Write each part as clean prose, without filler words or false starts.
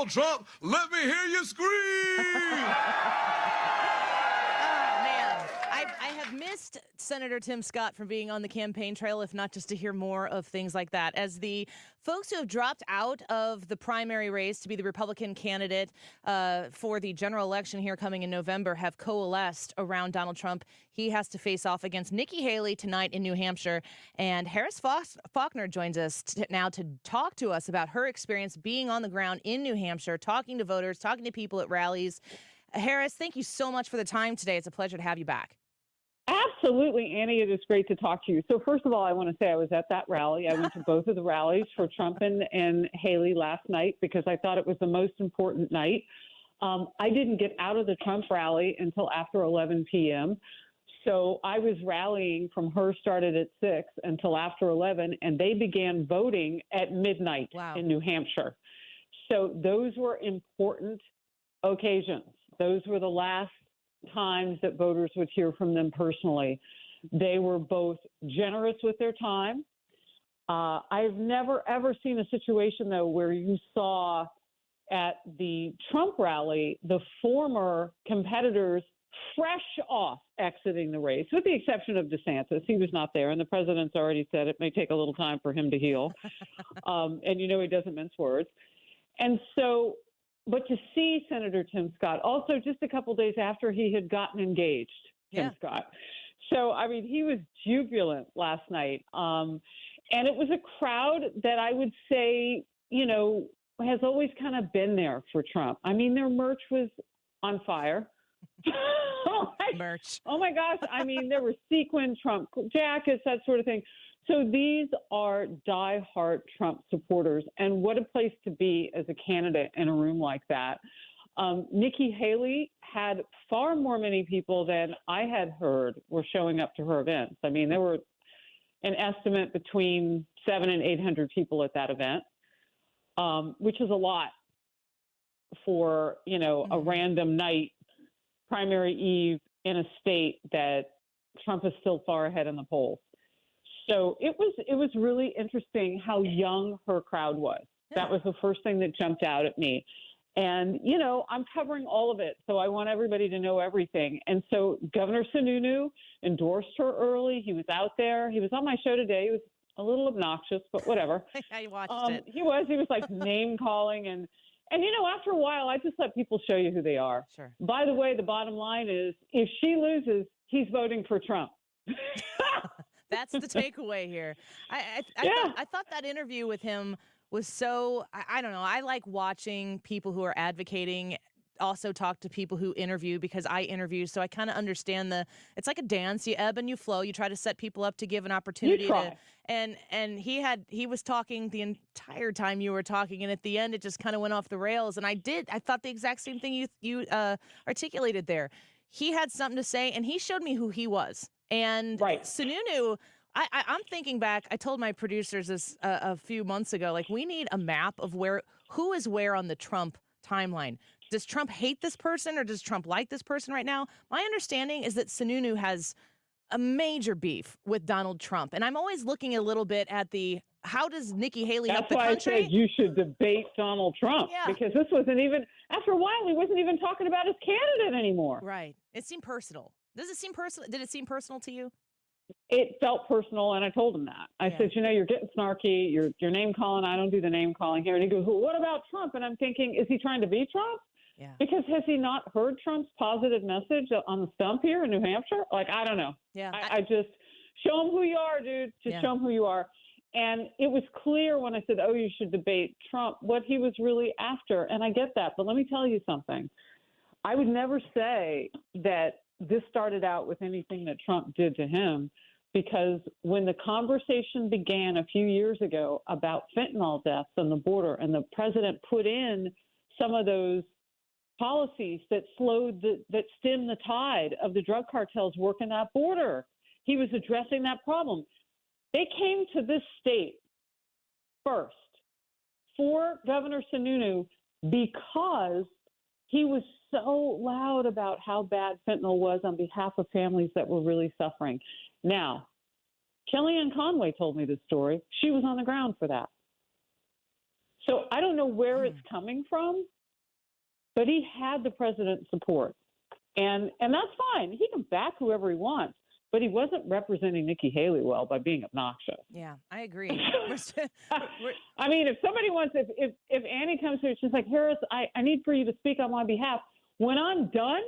Donald Trump, let me hear you scream. I have missed Senator Tim Scott from being on the campaign trail, if not just to hear more of things like that. As the folks who have dropped out of the primary race to be the Republican candidate for the general election here coming in November have coalesced around Donald Trump, he has to face off against Nikki Haley tonight in New Hampshire. And Harris Faulkner joins us now to talk to us about her experience being on the ground in New Hampshire, talking to voters, talking to people at rallies. Harris, thank you so much for the time today. It's a pleasure to have you back. Absolutely, Annie. It is great to talk to you. So first of all, I want to say I was at that rally. I went to both of the rallies for Trump and Haley last night because I thought it was the most important night. I didn't get out of the Trump rally until after 11 p.m. So I was rallying from her started at 6 until after 11, and they began voting at midnight in New Hampshire. So those were important occasions. Those were the last times that voters would hear from them personally. They were both generous with their time. I've never, ever seen a situation, though, where you saw at the Trump rally the former competitors fresh off exiting the race, with the exception of DeSantis. He was not there, and the president's already said it may take a little time for him to heal. And you know he doesn't mince words. And so, but to see Senator Tim Scott, also just a couple days after he had gotten engaged, Tim Scott. So, I mean, he was jubilant last night. And it was a crowd that I would say, you know, has always kind of been there for Trump. I mean, their merch was on fire. Merch. Oh, my gosh. I mean, there were sequin Trump jackets, that sort of thing. So these are diehard Trump supporters, and what a place to be as a candidate in a room like that. Nikki Haley had far more many people than I had heard were showing up to her events. I mean, there were an estimate between 700 and 800 people at that event, which is a lot for, you know, a random night, primary eve in a state that Trump is still far ahead in the polls. So it was really interesting how young her crowd was. That was the first thing that jumped out at me. And, you know, I'm covering all of it, so I want everybody to know everything. And so Governor Sununu endorsed her early. He was out there. He was on my show today. He was a little obnoxious, but whatever. I watched it. He was like name calling. And, you know, after a while, I just let people show you who they are. Sure. By the way, the bottom line is if she loses, he's voting for Trump. That's the takeaway here. I thought that interview with him was so, I don't know, I like watching people who are advocating also talk to people who interview because I interview, so I kind of understand it's like a dance. You ebb and you flow. You try to set people up to give an opportunity and he was talking the entire time you were talking, and at the end it just kind of went off the rails. And I thought the exact same thing you articulated there. He had something to say, and he showed me who he was. And Sununu, I'm thinking back. I told my producers this a few months ago. Like, we need a map of who is where on the Trump timeline. Does Trump hate this person, or does Trump like this person right now? My understanding is that Sununu has a major beef with Donald Trump, and I'm always looking a little bit at how does Nikki Haley help the country? That's why I said you should debate Donald Trump, because this wasn't even, after a while, he wasn't even talking about his candidate anymore. Right. It seemed personal. Does it seem personal? Did it seem personal to you? It felt personal, and I told him that. I said, you know, you're getting snarky. You're name calling. I don't do the name calling here. And he goes, well, what about Trump? And I'm thinking, is he trying to be Trump? Yeah. Because has he not heard Trump's positive message on the stump here in New Hampshire? Like, I don't know. Yeah. I just show him who you are, dude. Just show him who you are. And it was clear when I said, oh, you should debate Trump, what he was really after. And I get that. But let me tell you something. I would never say that this started out with anything that Trump did to him, because when the conversation began a few years ago about fentanyl deaths on the border, and the president put in some of those policies that that stemmed the tide of the drug cartels working that border, he was addressing that problem. They came to this state first for Governor Sununu because he was so loud about how bad fentanyl was on behalf of families that were really suffering. Now, Kellyanne Conway told me this story. She was on the ground for that. So I don't know where it's coming from, but he had the president's support. And that's fine. He can back whoever he wants, but he wasn't representing Nikki Haley well by being obnoxious. Yeah, I agree. I mean, if somebody wants, if Annie comes here, she's like, Harris, I need for you to speak on my behalf. When I'm done,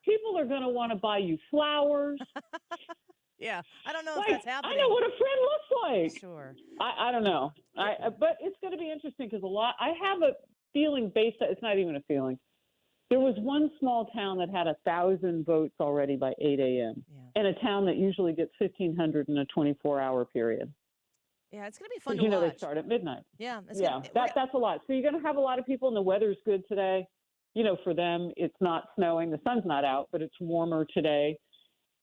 people are going to want to buy you flowers. Yeah, I don't know if that's happening. I know what a friend looks like. Sure. I don't know. But it's going to be interesting because I have a feeling it's not even a feeling. There was one small town that had 1,000 votes already by 8 a.m. Yeah. and a town that usually gets 1,500 in a 24-hour period. Yeah, it's going to be fun to watch. You know, they start at midnight. Yeah. That's a lot. So you're going to have a lot of people, and the weather's good today. You know, for them, it's not snowing. The sun's not out, but it's warmer today.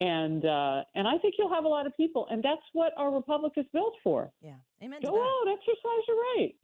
And I think you'll have a lot of people, and that's what our republic is built for. Yeah, amen. Go out, exercise your right.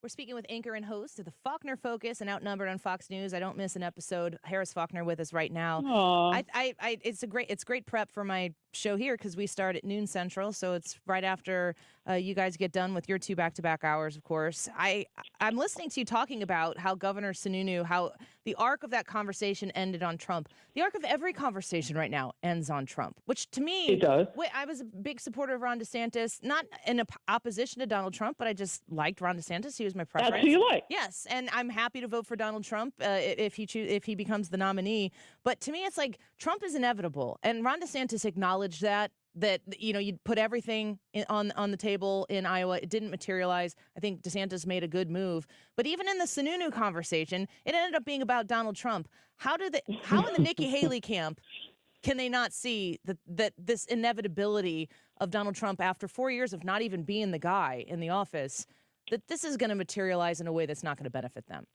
We're speaking with anchor and host of the Faulkner Focus and Outnumbered on Fox News. I don't miss an episode. Harris Faulkner with us right now. It's great prep for my show here because we start at noon Central, so it's right after you guys get done with your 2 back-to-back hours. Of course, I'm listening to you talking about how Governor Sununu, how the arc of that conversation ended on Trump. The arc of every conversation right now ends on Trump, which to me, it does. I was a big supporter of Ron DeSantis, not in opposition to Donald Trump, but I just liked Ron DeSantis. He was my preference. That's who you like. Yes, and I'm happy to vote for Donald Trump if he becomes the nominee. But to me, it's like Trump is inevitable, and Ron DeSantis acknowledged that you'd put everything on the table in Iowa. It didn't materialize. I think DeSantis made a good move. But even in the Sununu conversation, it ended up being about Donald Trump. How in the Nikki Haley camp can they not see that this inevitability of Donald Trump after 4 years of not even being the guy in the office, that this is going to materialize in a way that's not going to benefit them?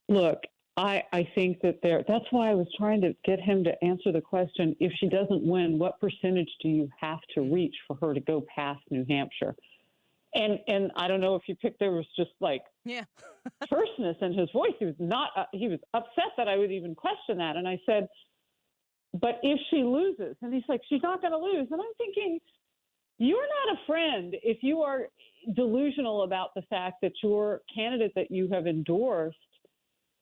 Look, I think that that's why I was trying to get him to answer the question, if she doesn't win, what percentage do you have to reach for her to go past New Hampshire? And I don't know if you picked, there was just like terseness in his voice. He was upset that I would even question that. And I said, but if she loses, and he's like, she's not going to lose. And I'm thinking, you're not a friend if you are delusional about the fact that your candidate that you have endorsed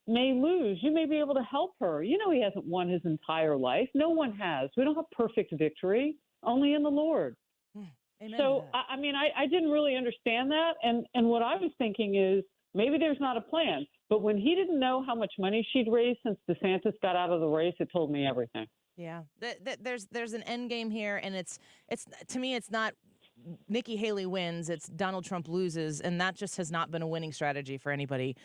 may lose. You may be able to help her. You know, he hasn't won his entire life. No one has. We don't have perfect victory, only in the Lord. Amen. So, I mean, I didn't really understand that. And what I was thinking is maybe there's not a plan. But when he didn't know how much money she'd raised since DeSantis got out of the race, it told me everything. Yeah, there's an end game here, and it's to me, it's not Nikki Haley wins, it's Donald Trump loses, and that just has not been a winning strategy for anybody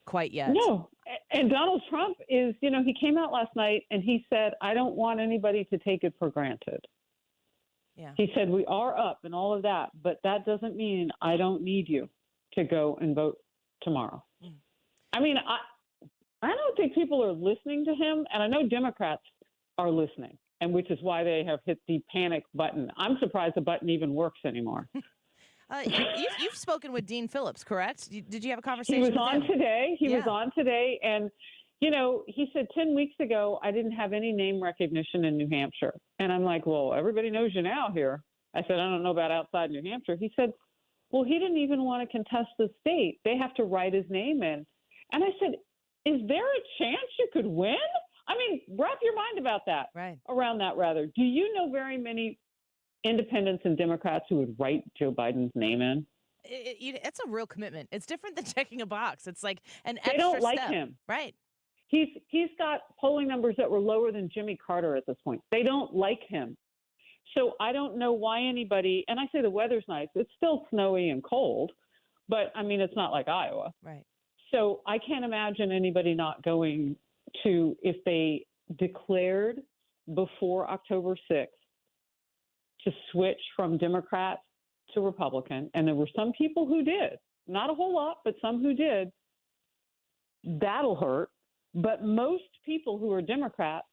quite yet. No, and Donald Trump is, he came out last night and he said, I don't want anybody to take it for granted. Yeah. He said, we are up and all of that, but that doesn't mean I don't need you to go and vote tomorrow. I mean, I don't think people are listening to him, and I know Democrats are listening, and which is why they have hit the panic button. I'm surprised the button even works anymore. You've spoken with Dean Phillips, correct? Did you have a conversation He was with on him? today. He was on today, and he said 10 weeks ago I didn't have any name recognition in New Hampshire, and I'm like, well, everybody knows you now here. I said, I don't know about outside New Hampshire. He said, well, he didn't even want to contest the state. They have to write his name in, and I said, is there a chance you could win? I mean, wrap your mind about that. Right. Around that, rather. Do you know very many independents and Democrats who would write Joe Biden's name in? It's a real commitment. It's different than checking a box. It's like an extra step. They don't like him. Right. He's got polling numbers that were lower than Jimmy Carter at this point. They don't like him. So I don't know why anybody, and I say the weather's nice. It's still snowy and cold, but I mean, it's not like Iowa. Right. So I can't imagine anybody not going to, if they declared before October 6th to switch from Democrat to Republican, and there were some people who did, not a whole lot, but some who did, that'll hurt. But most people who are Democrats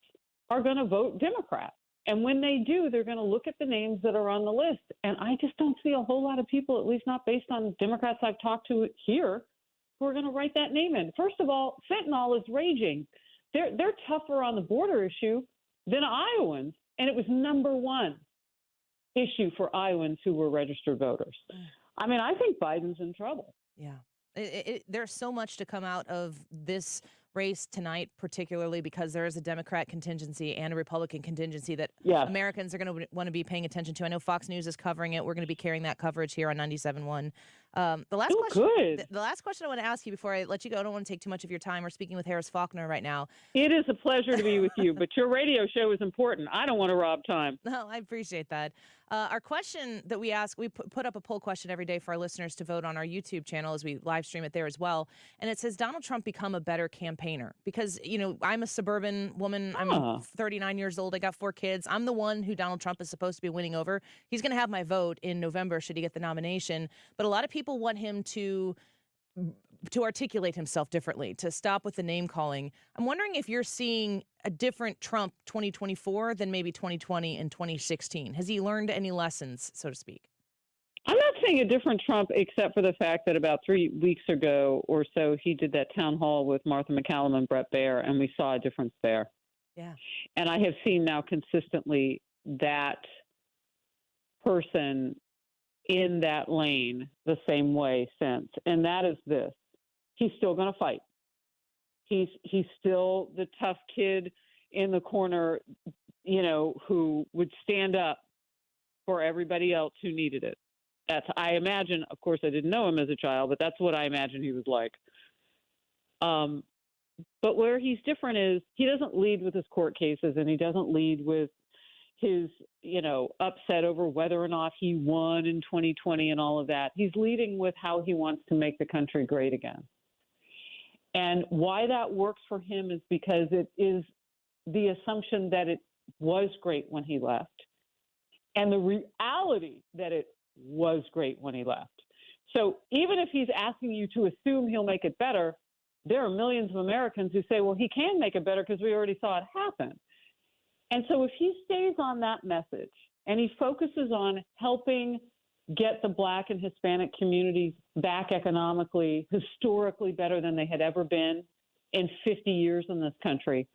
are going to vote Democrat. And when they do, they're going to look at the names that are on the list. And I just don't see a whole lot of people, at least not based on Democrats I've talked to here, who are going to write that name in. First of all, fentanyl is raging. They're tougher on the border issue than Iowans. And it was number one issue for Iowans who were registered voters. I mean, I think Biden's in trouble. Yeah. There's so much to come out of this race tonight, particularly because there is a Democrat contingency and a Republican contingency that Yes. Americans are going to want to be paying attention to. I know Fox News is covering it. We're going to be carrying that coverage here on 97.1. The last question. Good. The last question I want to ask you before I let you go. I don't want to take too much of your time. We're speaking with Harris Faulkner right now. It is a pleasure to be with you, but your radio show is important. I don't want to rob time. No, I appreciate that. Our question that we ask, we put up a poll question every day for our listeners to vote on our YouTube channel as we live stream it there as well. And it says, Donald Trump become a better campaigner? Because, I'm a suburban woman. I'm 39 years old. I got 4 kids. I'm the one who Donald Trump is supposed to be winning over. He's going to have my vote in November should he get the nomination. But a lot of people want him to articulate himself differently, to stop with the name calling. I'm wondering if you're seeing a different Trump 2024 than maybe 2020 and 2016. Has he learned any lessons, so to speak? I'm not saying a different Trump, except for the fact that about 3 weeks ago or so, he did that town hall with Martha McCallum and Brett Baer, and we saw a difference there. Yeah. And I have seen now consistently that person in that lane the same way since. And that is this. He's still going to fight. He's still the tough kid in the corner, who would stand up for everybody else who needed it. I imagine, of course, I didn't know him as a child, but that's what I imagine he was like. But where he's different is he doesn't lead with his court cases, and he doesn't lead with his, upset over whether or not he won in 2020 and all of that. He's leading with how he wants to make the country great again. And why that works for him is because it is the assumption that it was great when he left, and the reality that it was great when he left. So even if he's asking you to assume he'll make it better, there are millions of Americans who say, well, he can make it better because we already saw it happen. And so if he stays on that message and he focuses on helping get the Black and Hispanic communities back economically, historically better than they had ever been in 50 years in this country,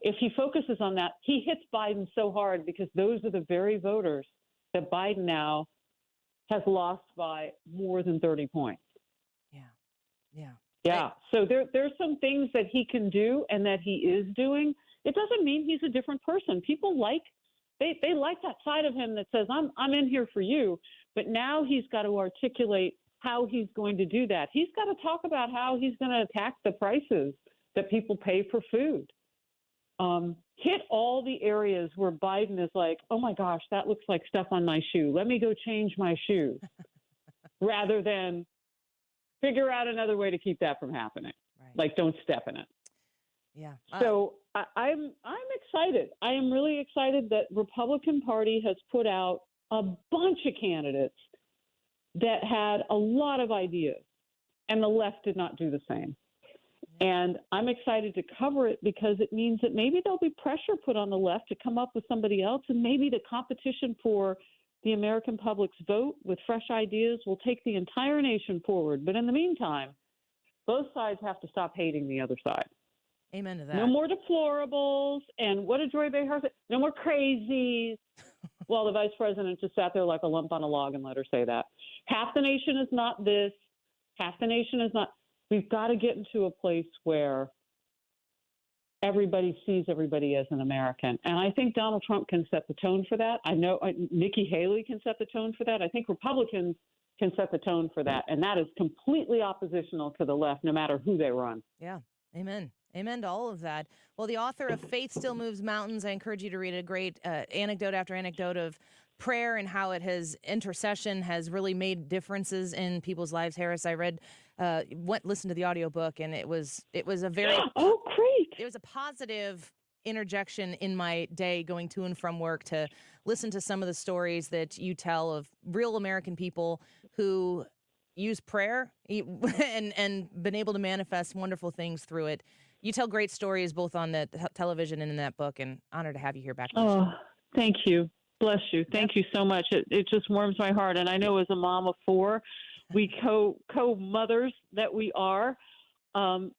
if he focuses on that, he hits Biden so hard because those are the very voters that Biden now has lost by more than 30 points. Yeah. So there's some things that he can do and that he is doing. It doesn't mean he's a different person. People they like that side of him that says, I'm in here for you. But now he's got to articulate how he's going to do that. He's got to talk about how he's going to attack the prices that people pay for food. Hit all the areas where Biden is like, oh my gosh, that looks like stuff on my shoe. Let me go change my shoe, rather than figure out another way to keep that from happening. Right. Like, don't step in it. Yeah. So I'm excited. I am really excited that Republican Party has put out a bunch of candidates that had a lot of ideas, and the left did not do the same. And I'm excited to cover it because it means that maybe there'll be pressure put on the left to come up with somebody else, and maybe the competition for the American public's vote with fresh ideas will take the entire nation forward. But in the meantime, both sides have to stop hating the other side. Amen to that. No more deplorables. And what did Joy Behar say? No more crazies. Well, the vice president just sat there like a lump on a log and let her say that. Half the nation is not this. Half the nation is not. We've got to get into a place where everybody sees everybody as an American. And I think Donald Trump can set the tone for that. I know Nikki Haley can set the tone for that. I think Republicans can set the tone for that. And that is completely oppositional to the left, no matter who they run. Yeah. Amen. Amen to all of that. Well, the author of Faith Still Moves Mountains, I encourage you to read a great anecdote after anecdote of prayer and how intercession has really made differences in people's lives. Harris, I listened to the audiobook, and it was a very oh, great. It was a positive interjection in my day going to and from work to listen to some of the stories that you tell of real American people who use prayer and been able to manifest wonderful things through it. You tell great stories both on the television and in that book, and honored to have you here back. Oh, thank you. Bless you. Thank you so much. It just warms my heart. And I know as a mom of 4, we co-mothers that we are,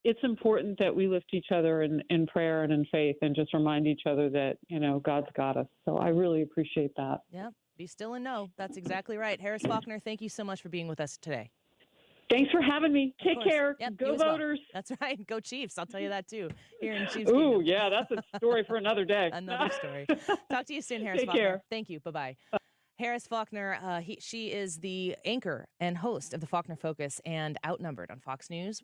it's important that we lift each other in prayer and in faith and just remind each other that, God's got us. So I really appreciate that. Yeah. Be still and know. That's exactly right. Harris Faulkner, thank you so much for being with us today. Thanks for having me. Of Take course. care. Yep, Go you as well. voters. That's right. Go Chiefs. I'll tell you that too. Here in Chiefs Ooh, Kingdom. yeah, that's a story for another day. Another story. Talk to you soon, Harris Take Faulkner. care. Thank you. Bye-bye. Harris Faulkner, she is the anchor and host of the Faulkner Focus and Outnumbered on Fox News.